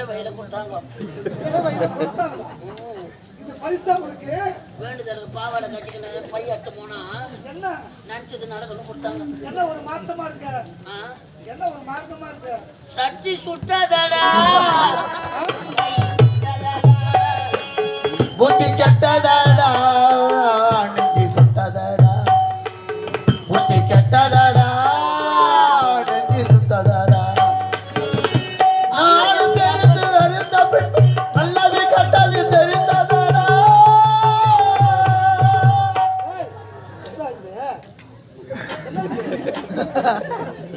வயில கொடுத்தாங்க. இது பரிசா உனக்கு வேண்டுதலுக்கு பாவாடை கட்டிக்கணும் பை அட்டு போனா என்ன நினைச்சது நடக்கணும் கொடுத்தாங்க. என்ன ஒரு மாற்றமா இருக்க? என்ன ஒரு மாற்றமா இருக்க? சட்டி சுட்டதடா புத்தி கெட்டதடா நெஞ்சி சுட்டதடா புத்தி கெட்டதடா நெஞ்சி சுட்டதடா நானும் தெரிந்து அறிந்த நல்லது கெட்டது தெரிந்ததடா.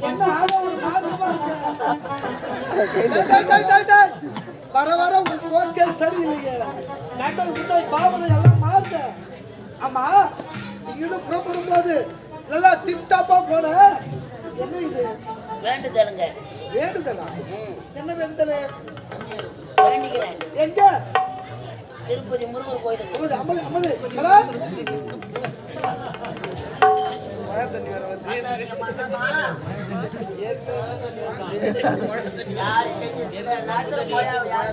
என்ன ஆனா ஒரு மாற்றமா இருக்க? வர வர உங்க கோர்க்கே சரியில்லையே. மெண்டல் குட்டாய் பாவனை எல்லாம் மாறுத. ஆமா இது புறப்படும் போது நல்லா டிப் டாப்பா போன. என்ன இது? வேண்டுதலுங்க. வேண்டுதலா? என்ன வேண்டுதல்? வேண்டிக்கிறேன். எங்க? திருப்பதி முருகர் கோயிலுக்கு. அம்மது அம்மது ஹலோ யாரு செஞ்சு நாட்டுல போயா யாரு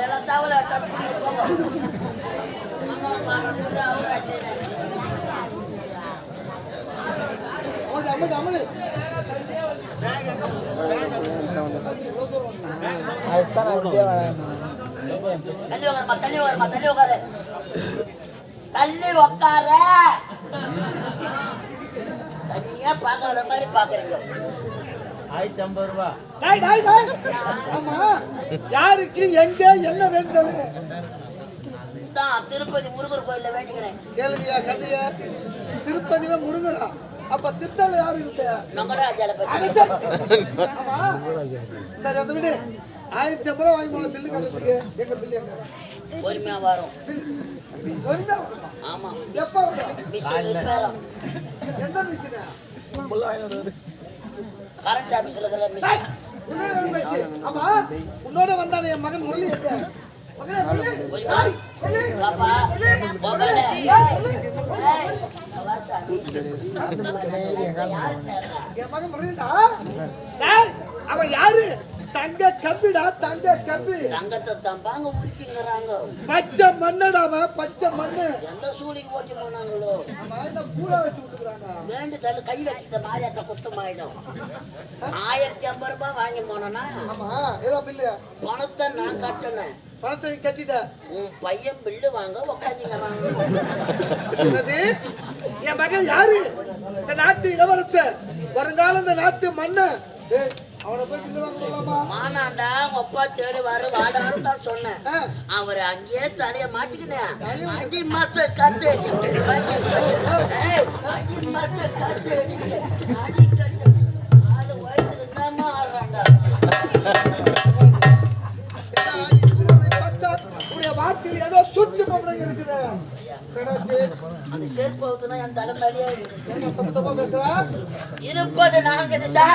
எல்லாம் தவறு அம்மது அம்மது தள்ளி உட்காரு தள்ளி உட்கார தனியா பாக்காத மாதிரி பாக்குறீங்க. 1050 ரூபாய். ஆமா யாருக்கு எங்க என்ன வேண்டுதல்? தான் திருப்பதி முருகர் கோயில்ல வேண்டிக்கிறேன். கேளுங்கயா கதையா திருப்பதியில முருகரா? அப்ப திருத்தல யாரு இருக்க? நங்கராஜால ஆமா சரி அந்த விடு 1050 ரூபாய் வாங்கி பில்லு கட்டுறதுக்கு. எங்க பில்லு எங்க? பொறுமையா வரும். பொறுமையா வருமா? ஆமா எப்ப வரும்? மிஷின் ரிப்பேரும். என்ன மிஷின்? கரண்ட் ஆபீஸ்ல இருக்கிற மிஷின். ஆமா உன்னோட வந்தானே என் மகன் முரளி எங்க? மகனே முரளி பாப்பா போகல. என் மகன் முரளிடா. அவன் யாரு? தங்க கம்பிடா தங்க கம்பி. தங்கத்தை தம்பாங்க உருக்கிங்கிறாங்க. பச்சை மண்ணடாம பச்சை மண்ணு. எந்த சூழிக்கு போட்டு போனாங்களோ ஆமா இந்த பூட வச்சு விட்டுக்கிறாங்க. வேண்டுதல் கை வச்சுட்ட மாரியாத்த குத்தமாயிடும். 1050 ரூபாய் வாங்கி போனோம்னா ஆமா ஏதோ பில்லு பணத்தை நான் கட்டினேன். பணத்தை கட்டிட்ட. உன் பையன் பில்லு வாங்க உக்காந்துங்கிறாங்க. என் மகன் யாரு? இந்த நாட்டு இளவரசர் வருங்கால இந்த நாட்டு மண்ணு. அவனை போய் பில்லு வாங்க போலாமா? மானாண்டா அப்பா தேடி வர வாடான்னு தான் சொன்னேன். அவர் அங்கேயே தலைய மாட்டிக்கினேன். 5 மாசம் கத்து ஆடு வயிற்றுக்கு என்னமா ஆடுறாண்டா. வார்த்தையில் ஏதோ சூழ்ச்சி பண்றீங்க இருக்குது. அந்த செருப்பு அவுத்துனா என் தலைமையிலே பேசுறா. இருப்பது 4 திசை.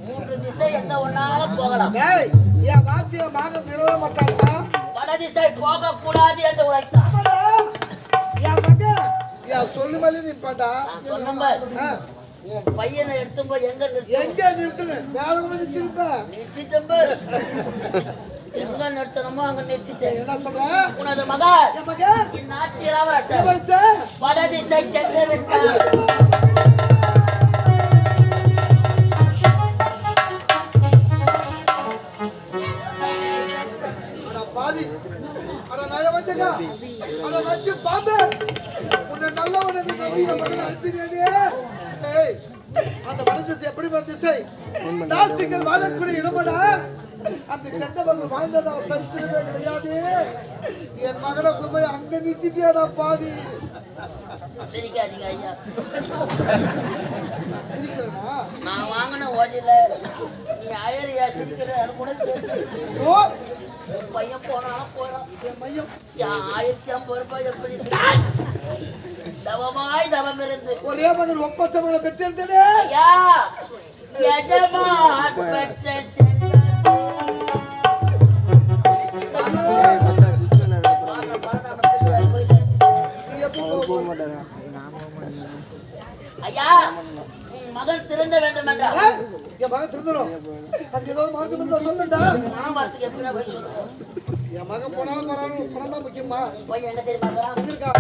3 திசை எந்த ஒன்னால போகலாம். என் வார்த்தையை மாக விரவ மாட்டாங்களா? வட திசை போக கூடாது என்று உரைத்தான். என் மகன் என் சொல்லு மேலே நிப்பாண்டா. உன் பையனை எடுத்து போய் எங்க நிறுத்துன? வேலை நிறுத்திட்டம்ப எங்க நிறுத்தணுமோ அங்க நிறுத்திட்டேன். என்ன சொல்ற? உனது மகன் இந்நாட்டு இளவரசர் வட திசை சென்று விட்டார். அந்த வடதிசை எப்படி திசை தாசிகள் வாழக்கூடிய இடமடா. அந்த செண்டவர்கள் வாழ்ந்ததா சரித்திரமே கிடையாது. என் மகளை போய் அங்க நிறுத்திட்டியாடா பாவி. சிரிக்காதீங்க ஐயா. சிரிக்கிறா நான் வாங்கின ஓதில நீ அயறியா சிரிக்கிற கூட தெரியும். பையன் போனாலும் போறான். என் மையம் 1050 ரூபாய் எப்படி தவமாய் தவம் இருந்து ஒரே மகன் ஒப்பந்தமான பெற்றிருந்தே. எஜமான் பெற்ற ஐயா உன் மகன் திருந்த வேண்டும் என்றால் என் மகன் திருந்தணும். அதுக்கு ஏதாவது மார்க்கம் இருந்தா சொல்லுடா. மனம் வரத்துக்கு எப்படி வயசு இருக்கும்? என் மகன் போனாலும் பரவாயில்ல, பணம் தான் முக்கியமா. போய் எங்க தெரியுமா இருக்கிறான்? இங்க இருக்கா?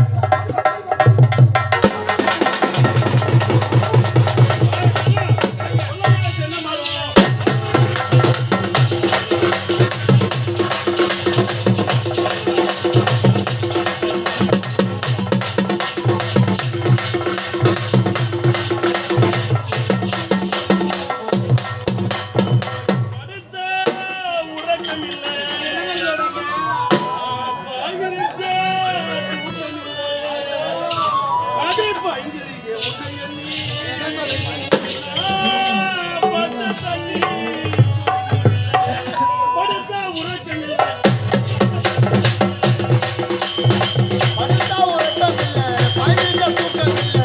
படுத்தா உறக்கம் இல்ல, படுத்த தூக்கம் இல்ல.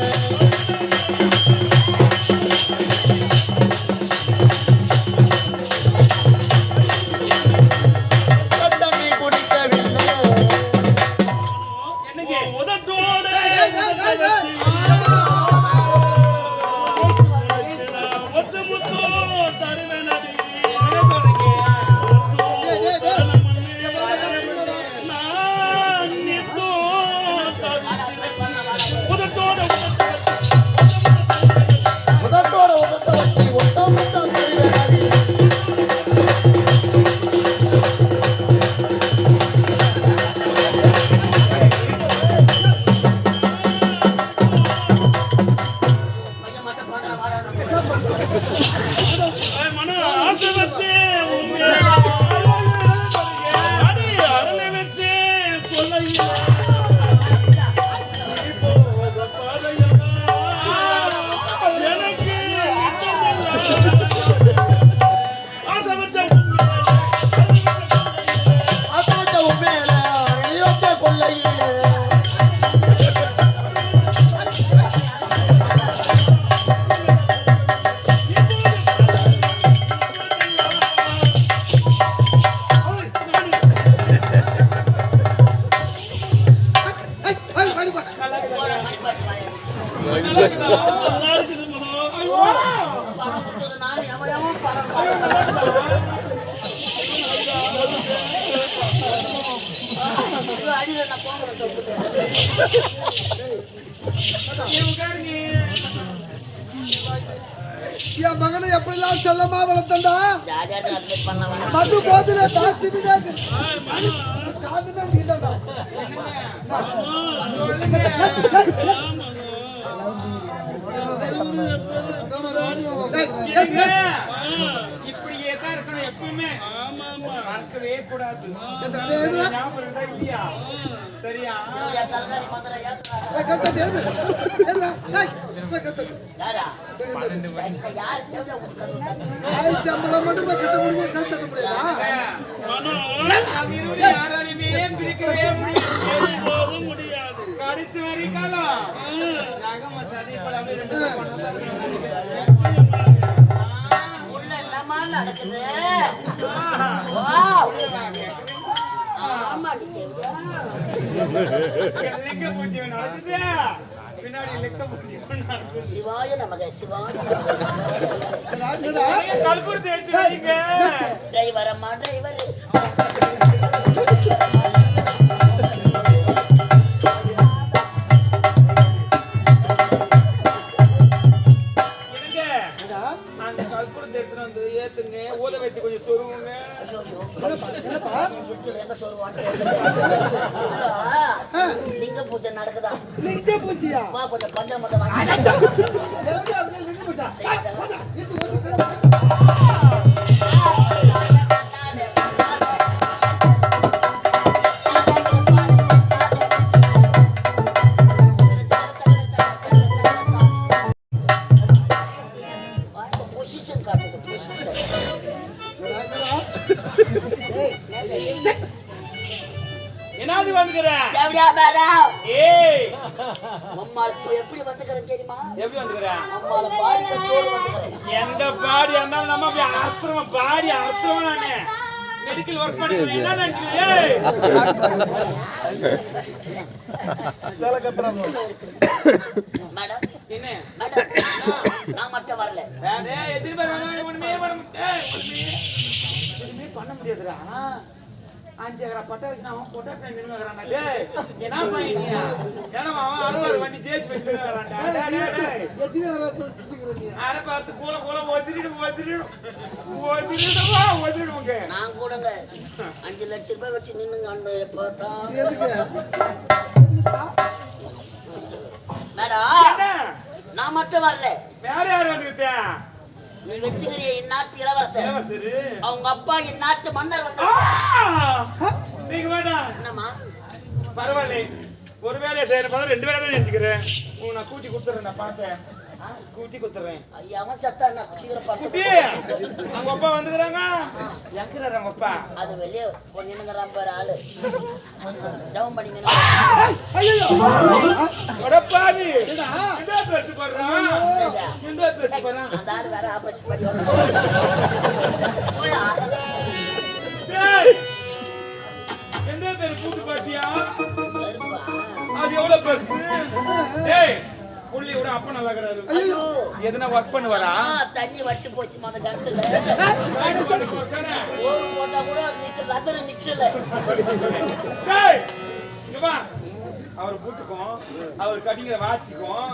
தண்ணி குடிக்கவில்லை. உதட்டோட உதட்ட வட்டி ஒட்டாம தான் தருவேனாடி. பையன் மட்டும் போனா வாடணும். ஆசைவச்ச உண்மையில அழிவற்ற கொள்ளையில. போடா, மணி பாரு, பாரு. பணம் கொடுத்தது நானு, எவன் எவன் பணம் ஐயோ, அடியில நான் போகிறேன் சொல்லிட்டு. என் மகனை எப்படிலாம் செல்லமா வளர்த்தண்டா. ஜாலியா அட்மிட் பண்ண வேணாம். மது போதில தாட்சினா காதுமே நீதான்டா. இப்படியே தான் இருக்கணும் எப்பவுமே. மறக்கவே கூடாது. ஞாபகம் இருந்தா இல்லையா? சரியா? ஐயா, தலகாணி மந்திரம் ஏத்துறாரா? யாரா? சைட்ல யாரு தேவையா உட்கார்ந்து மட்டும் கட்ட முடியும், கட்ட முடியாதா? நம்ம இருவரும் யாராலையுமே பிரிக்கவே முடியாது. கடைசி வரை காலம் நகம சதி பழமே ரெண்டு பேரும் கொண்டு வந்தாங்க. உள்ள என்னமா நடக்குது? வாவ்! ஆமாடி தேவியா. லிங்க பூஜை நடக்குது. பின்னாடி லிங்க பூஜை நடக்குது. சிவாய நமக, சிவாய நமக, சிவாய நமக. கல்பூரத்தை எடுத்து வைங்க. டிரைவர் அம்மா, டிரைவர். அந்த கல்பூரத்தை எடுத்துட்டு வந்து ஏத்துங்க, ஊத வைத்து கொஞ்சம் சொருவுங்க. ஐயோ, இருக்குல எங்க சொல்லுவான்னு தெரியல. லிங்க பூஜை நடக்குதா? லிங்க பூஜையா? வா, கொஞ்சம் பஞ்சாமத்தை வாங்கி. எப்படி அப்படியே லிங்க பூஜை? பொசிஷன் காட்டுது, பொசிஷன். என்னது வந்துக்கிறேன்? தேவடியா மேடம், ஏய், அம்மாள எப்படி வந்துக்கிறேன் தெரியுமா? எப்படி வந்துக்கிறேன்? அம்மாள பாடி கட்டோடு வந்துக்கிறேன். எந்த பாடி இருந்தாலும் நம்ம அப்படி அர்த்தமா பாடி அர்த்தமா நானு மெடிக்கல் ஒர்க் பண்ணிக்கிறேன். என்ன நினைக்கிறீங்க? ஏய், மேடம், என்ன மேடம் மேடம் நான் மட்டும் வரல டேய் எதிர்பார வேணாம் ஒண்ணுமே பண்ண எதுவுமே பண்ண முடியாதுடா 5 ஏக்கரா பட்டா வச்சு அவன் பொட்டாட்ட நின்னு வரான்டா டேய் என்ன பண்ணியா ஏன்னா அவன் ஆளு வண்டி ஜேஸ் வச்சு நின்னு வரான்டா டேய் எத்தனை வர சுத்திக்கிற நீ அரை பார்த்து கோல ஓதிடுங்க நான் கூடங்க 5 லட்சம் ரூபாய் வச்சு நின்னுங்க அந்த பார்த்தா எதுக்கு மேடம் நான் மட்டும் வரல வேற யார் வந்துட்டா நீ வச்சுக்கிறிய இந்நாட்டு இளவரசர் அவங்க அப்பா இந்நாட்டு மன்னர் வந்து நீங்க வேண்டாம் என்னம்மா பரவாயில்ல ஒரு வேலையை செய்யற பதில் 2 வேலை தான் செஞ்சுக்கிறேன் உங்க நான் கூட்டி கொடுத்துறேன் நான் பார்த்தேன் கூட்டி கொடுத்துறேன் ஐயா அவன் சத்தா நான் சீக்கிரம் குட்டி பார்த்து அவங்க அப்பா வந்துக்கிறாங்க எங்கிறாரு அவங்க அப்பா அது வெளியே நின்னுங்கிறான் பாரு ஆளு ஜவம் பண்ணிங்க ஐயோ அடப்பாவி இந்த பேசி போறான் இந்த பேசி போறான் அந்த ஆளு வேற ஆபரேஷன் பண்ணி போய் டேய் எந்த பேர் கூட்டு பாத்தியா அது எவ்வளவு பெருசு டேய் புள்ளி விட அப்ப நல்லா கிடையாது ஐயோ எதனா ஒர்க் பண்ணுவாரா தண்ணி வச்சு போச்சு அந்த கணத்துல ஒரு போட்டா கூட நிக்கல அதர நிக்கல டேய் இங்க வா அவர் கூட்டுக்கும் அவர் கட்டிங்கிற வாட்சிக்கும்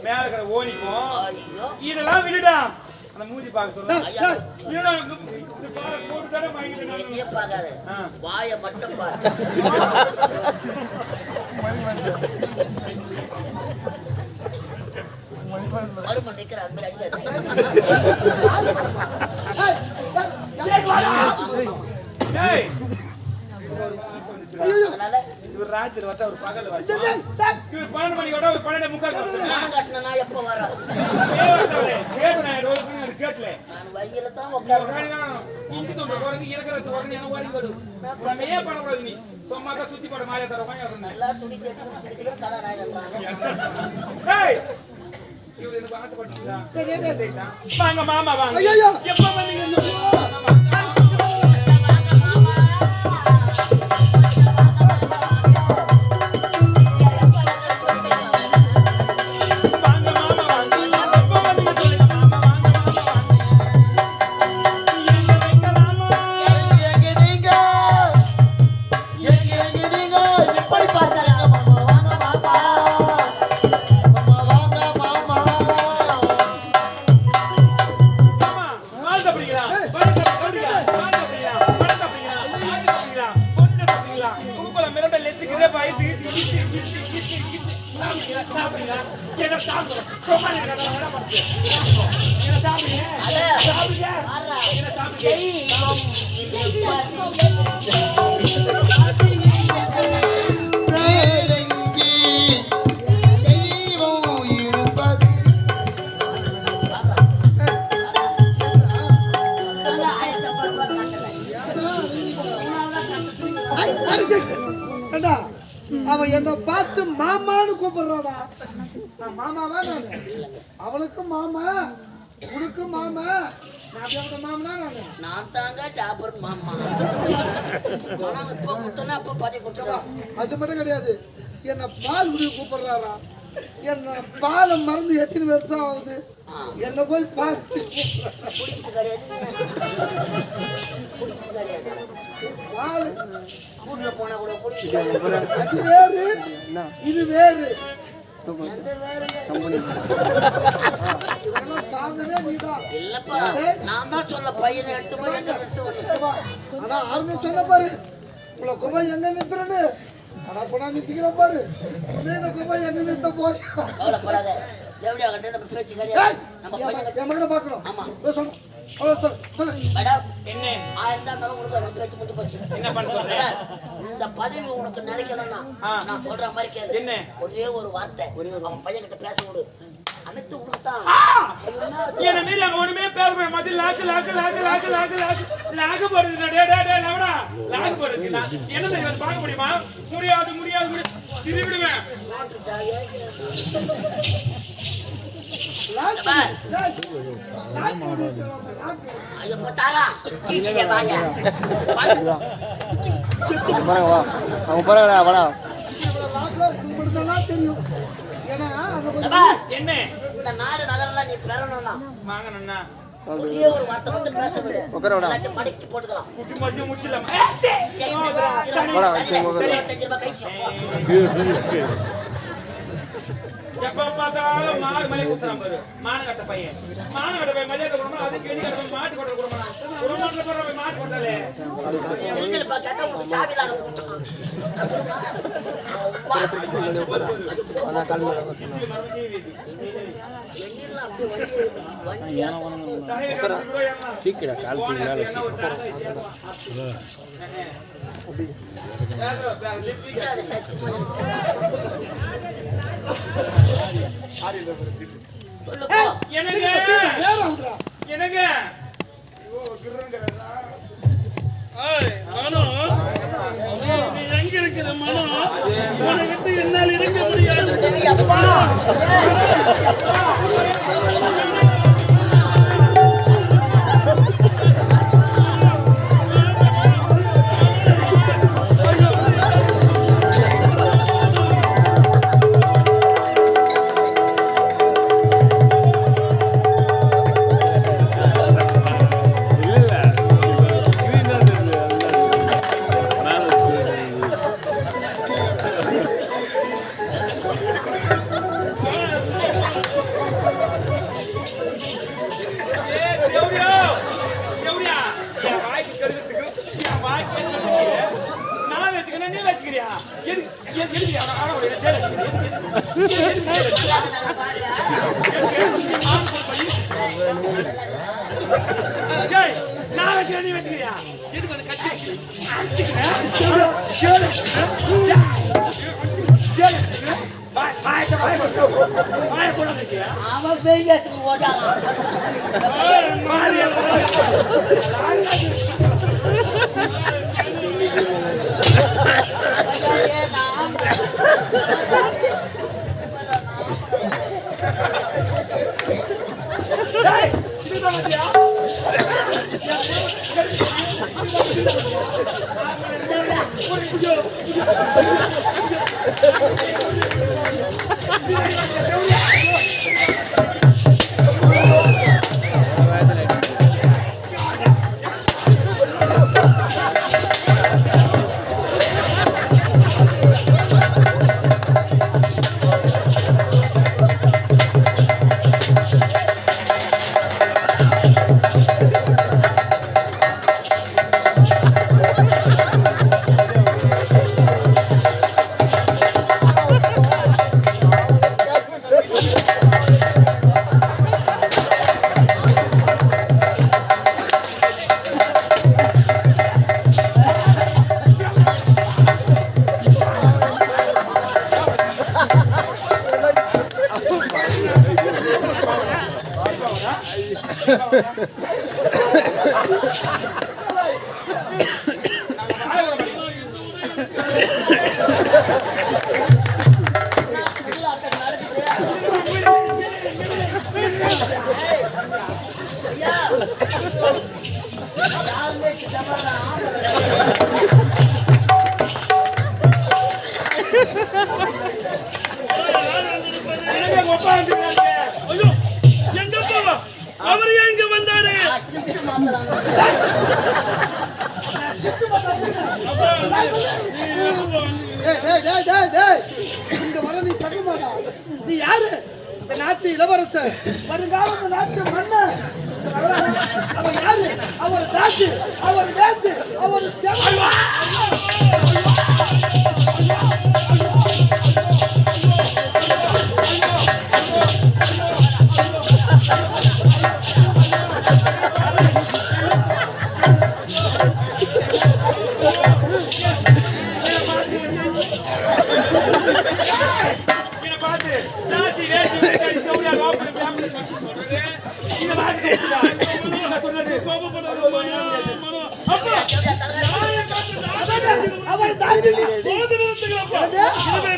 மேல இருக்கிற ஓனிக்கும் ஐயோ இதெல்லாம் விடுடா அந்த மூஞ்சி பார்க்க சொல்ல ஐயா ஏடா இது பாரு போட்டு சட வாங்கிட்டு என்னைய பாக்காத வாயை மட்டும் பாரு மறுமண் நிக்கிற அந்த அடிக்காது டேய் அதனால இவர் ராத்திரி வட்டா ஒரு பகல் வட்டா இவர் 12 மணிக்கு வட்டா ஒரு 12:45 நான் கட்டினா எப்ப வர கேட் நான் ரோல் கேட்ல நான் வழியில தான் உட்கார்றேன் இங்க தொங்க போறது இறக்குறது உடனே என்ன ஓடி வரும் நம்ம பண்ண கூடாது நீ சும்மா சுத்தி போட மாதிரி தர வாங்க சொன்னேன் எல்லா துணி தேய்ச்சு குடிச்சிட்டு கலர் ஆயிடுறாங்க டேய் இவர் என்ன ஆசைப்பட்டீங்களா சரி வாங்க மாமா வாங்க ஐயோ எப்ப வந்தீங்க எப்படி பார்க்கறாங்க மாமா வாங்க மாமா தெய்வம் வேறெங்கே தெய்வம் இருப்பது அவன் என்ன பார்த்து மாமான்னு கூப்பிடுறாடா நான் மாமாவா நானு அவளுக்கும் மாமா உனக்கும் மாமா நான் மாமனா நானு நான் தாங்க டாபர் மாமா ஆனா இப்போ குத்தனா அப்ப பாதி குத்தனா அது மட்டும் கிடையாது என்ன பால் குடி கூப்பிடுறாரா என்ன பாலை மறந்து எத்தனை வருஷம் ஆகுது என்ன போய் பார்த்து குடிக்கிறது கிடையாது குடிக்கிறது கிடையாது பால் கூட்டுல போனா கூட குடிக்கிறது அது வேறு இது வேறு எந்த வேறுங்க இதெல்லாம் தாங்கவே நீதான் இல்லப்பா நான் தான் சொல்ல பையனை எடுத்து போய் எங்க எடுத்து வந்து ஆனா ஆர்மி சொன்ன பாரு உங்களை கும்பை எங்க நிறுத்துறேன்னு ஆனா போனா நிறுத்திக்கிற பாரு இந்த கும்பை எங்க நிறுத்த போறேன் கவலைப்படாத தேவடியா கண்டு நம்ம பேச்சு கிடையாது நம்ம பையன் என் மகனை பார்க்கணும் ஆமா சொல்லு சொல்லு மேடம் என்ன 1000 தான் தரும் உனக்கு நம்ம பேச்சு முடிஞ்சு போச்சு என்ன பண்ண சொல்ற இந்த பதவி உனக்கு நினைக்கணும்னா நான் சொல்ற மாதிரி கேளு என்ன ஒரே ஒரு வார்த்தை அவன் பையன் கிட்ட பேச விடு அனைத்து உனக்கு தான் என்ன மீறி அங்க ஒண்ணுமே பேர் போய் மதி லாக்கு போறது டேய் லவடா லாக்கு போறது என்ன தெரியும் பார்க்க முடியுமா முடியாது திரும்பிடுவேன் ஐயோ தாரா கீழே வாங்க அவன் போறாங்க வாடா தெரியும் ஏன்னா என்ன இந்த நாடு நகரெல்லாம் நீ பெறணும்னா வாங்கணும்னா ஒரே ஒரு வார்த்தை வந்து பேச முடியாது. எல்லாத்தையும் மடக்கி போட்டுக்கலாம். குட்டி மச்சி முச்சிடலாம். எப்ப பார்த்தாலும் மாடு மலை குத்துறான் பாரு. மானகட்ட பையன் மலையை கொடுக்கணும். அதுக்கு எதுக்கு நம்ம மாட்டு கொட்டை கொடுக்கணும். குடும்பத்துல போற மாட்டு கொட்டலே. தெரிஞ்சல பார்த்தா உங்களுக்கு சாவிலாக போட்டுக்கலாம். எண்ணிலாம் அப்படியே வண்டி சீக்கிரம் கால் என்னங்க எங்க இருக்கிற மனம் உன்னை விட்டு என்னால் இருக்க முடியாது. நீ வச்சுக்கிறியா எதுக்கு வந்து கட்டி அவன் பெய்யத்துக்கு ஓட்டாங்க அவர் எங்க வந்தாரு? நீ யாரு? இந்த நாட்டு இளவரசர், வருங்கால இந்த நாட்டு மன்னர். அவர் யாரு? அவர் தாச்சு, அவர் தாச்சு, அவர்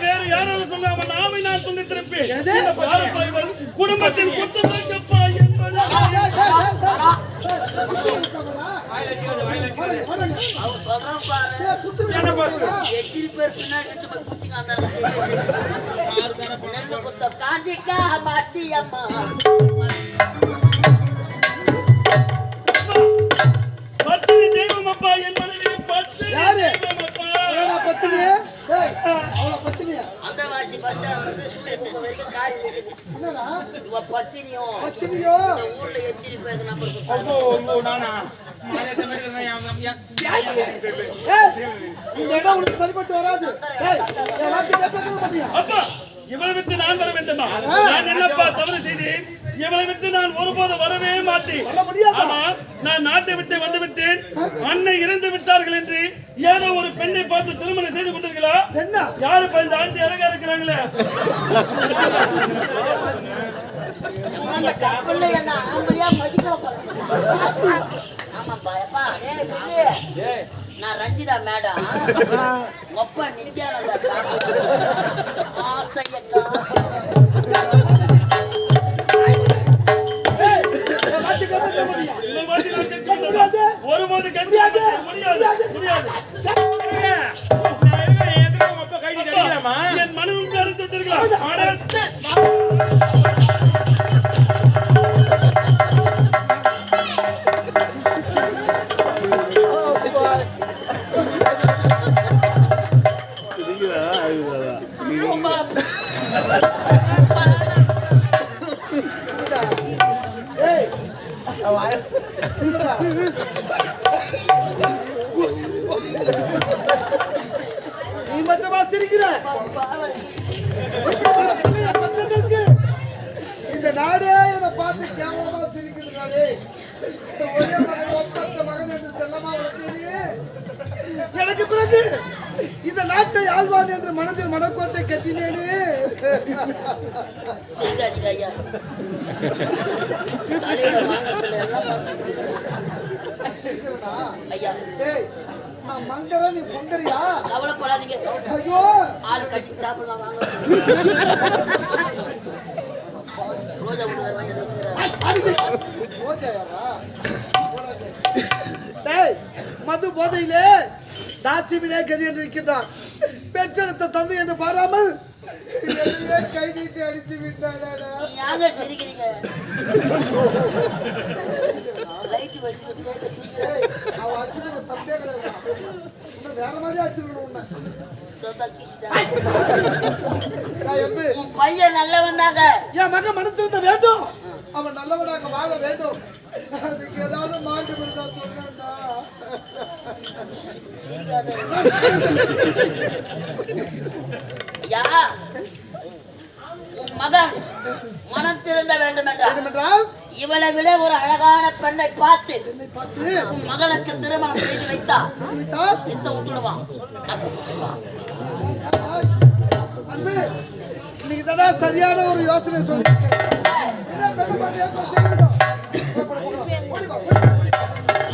வேற யாராவது சொல்லாம நாமை நான் சொல்லி திருப்பேன். குடும்பத்தின் குத்தப்பா என்பது அவன் சொல்றான் பாரு. எத்தனை பேர் பின்னாடி குத்திங்க அந்த இந்த காஞ்சிக்கா மாச்சி அம்மா பத்தினி தெய்வம் அப்பா என் மனைவி பத்தினி யாரு? தெய்வம் அப்பா. ஏடா பத்தினியே? டேய், அவள பத்தினியா? அந்த வாசி பஸ் வந்து சூரிய குப்பம் வரைக்கும் காரி இருக்குது என்னடா? இவ பத்தினியும் பத்தினியோ? இந்த ஊர்ல எத்திரி பேருக்கு நம்பர் ஐயோ, ஐயோ, நானா? மாலையத்தை மாதிரி நான் ஏய், இந்த இடம் உனக்கு சரிப்பட்டு வராது. டேய், என் வார்த்தை கேட்கவே மாட்டியா? அப்பா இவளை விட்டு நான் வர வேண்டுமா? நான் என்னப்பா தவறு செய்தேன்? இவளை விட்டு நான் ஒருபோது வரவே மாட்டேன். வர முடியாதா? ஆமா, நான் நாட்டை விட்டு வந்து விட்டேன். அன்னை இறந்து விட்டார்கள் என்று ஏதோ ஒரு பெண்ணை பார்த்து திருமணம் செய்து கொண்டீர்களா? என்ன? யாருப்பா இந்த ஆண்டி அழகா இருக்கிறாங்களே? அந்த கப்பல்ல என்ன ஆம்படியா மதிக்கல போல. ஆமாப்பா எப்பா ஏய் பிள்ளை நான் ரஞ்சிதா மேடம் ஒப்ப நித்யானந்தா சாமி ஆசையக்கா ஏய், என் வார்த்தை கேட்கவே மாட்டியா? இந்த மாதிரி நான் கேட்க முடியாது. ஒருபோது கேட்க முடியாது. முடியாது முடியாது. அப்பா, என் மனைவி பேரை தொட்டீர்களா? ஏய், இல்லடா. நீ மட்டுமா சிரிக்கிற? இப்படிப்பட்ட பிள்ளைய பெற்றதற்கு இந்த நாடே என்னை பார்த்து கேவலமா சிரிக்கிறதுனாலே ஒரே மகன் ஒப்பந்த மகன் என்று செல்லமா வளர்த்தேனே. எனக்கு பிறகு இந்த நாட்டை ஆழ்வான் என்று மனதில் மனக்கோட்டை கட்டினேனே. சிங்காஜி ஐயா தலையில வாங்கத்துல எல்லாம் பார்த்துக்கிட்டு சிரிக்கிறனா? ஐயா ஏய், நான் மங்கர நீ பொங்கரியா? கவலைப்படாதீங்க ஐயோ, ஆளு கட்டி சாப்பிடலாம் வாங்க ரோஜா விடுவார் வாங்கி வச்சுக்கிறாரு ஓஜையாரா? டேய், மது போதையிலே தாசிமினே கதி என்று இருக்கின்றான். பெற்றெடுத்த தந்தை என்று பாராமல் என்னையே கை நீட்டி அடித்து விட்டாடா. யாங்க சிரிக்கிறீங்க லைட் வச்சு தேக்க சீக்கிரம் அவன் அச்சுன்னு தப்பே கிடையாது. இன்னும் வேற மாதிரி அச்சுக்கணும் உன்னை. சொந்தா கீசிட்டா நான் எம்பி, உன் பையன் நல்லவன் தாங்க என் மகன் மனசிருந்த வேண்டும். அவன் நல்லவனாக வாழ வேண்டும். அதுக்கு ஏதாவது மார்க்கம் இருந்தா சொல்லுடா. சிரிக்காத ஐயா உன் மகன் மனம் திருந்த வேண்டும் என்றார் என்னவென்றால் இவளை விட ஒரு அழகான பெண்ணை பார்த்து என்னை பார்த்து உன் மகனுக்கு திருமணம் செய்து வைத்தா தெரிவித்தால் இந்த விட்டுடுவான் அத்தை பிடிச்சிடுவான். அன்பு, இன்னைக்கு தானே சரியான ஒரு யோசனை சொல்லியிருக்கேன். என்ன பெண்ணை பார்த்து ஏற்பாடு செய்யணும். ஓடி வா, ஓடி வா, ஓடி வா.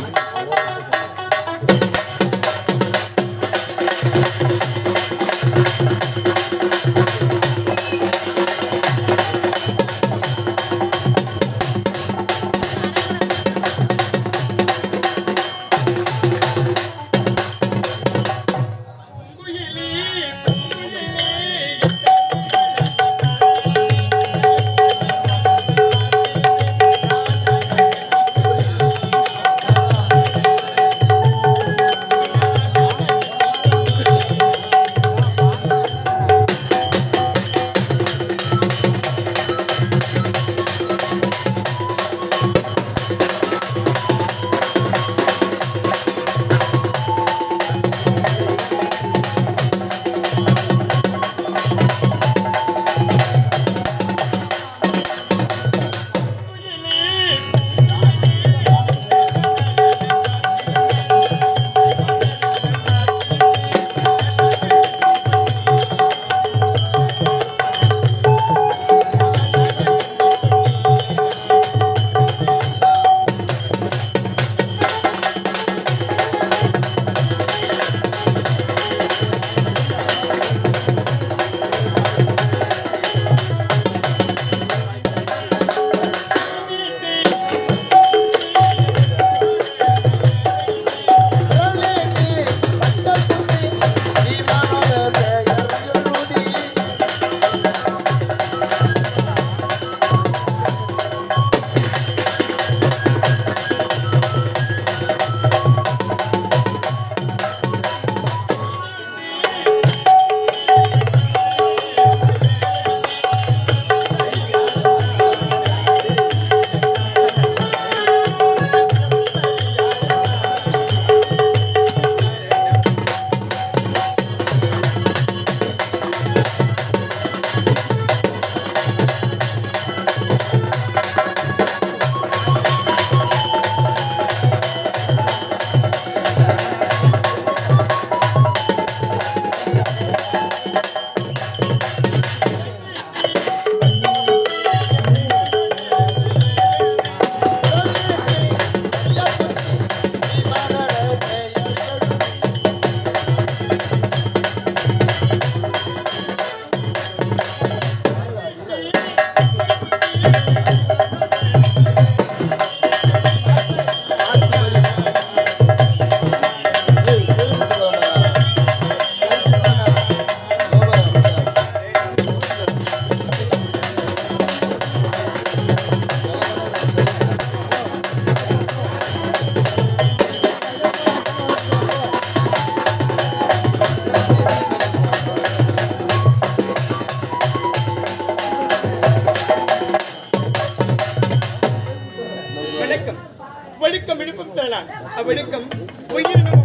ஒழுக்கம் விழுப்பும் தரலாம் அவ்வொழுக்கம் உயிரினும்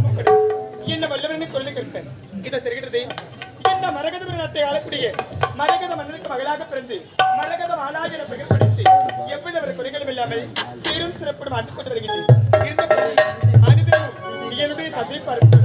என்ன வல்லவரனை கொள்ளை கற்பேன் இதை தெரிகிறது இந்த மரகத நாட்டை ஆளக்கூடிய மரகத மன்னருக்கு மகளாக பிறந்து மரகத மாலாஜன பெயர்படுத்தி எவ்வித ஒரு குறைகளும் இல்லாமல் சீரும் சிறப்புடன் ஆண்டுகொண்டு வருகின்றேன் இருந்த அனுதினமும் என்னுடைய தந்தை பார்க்க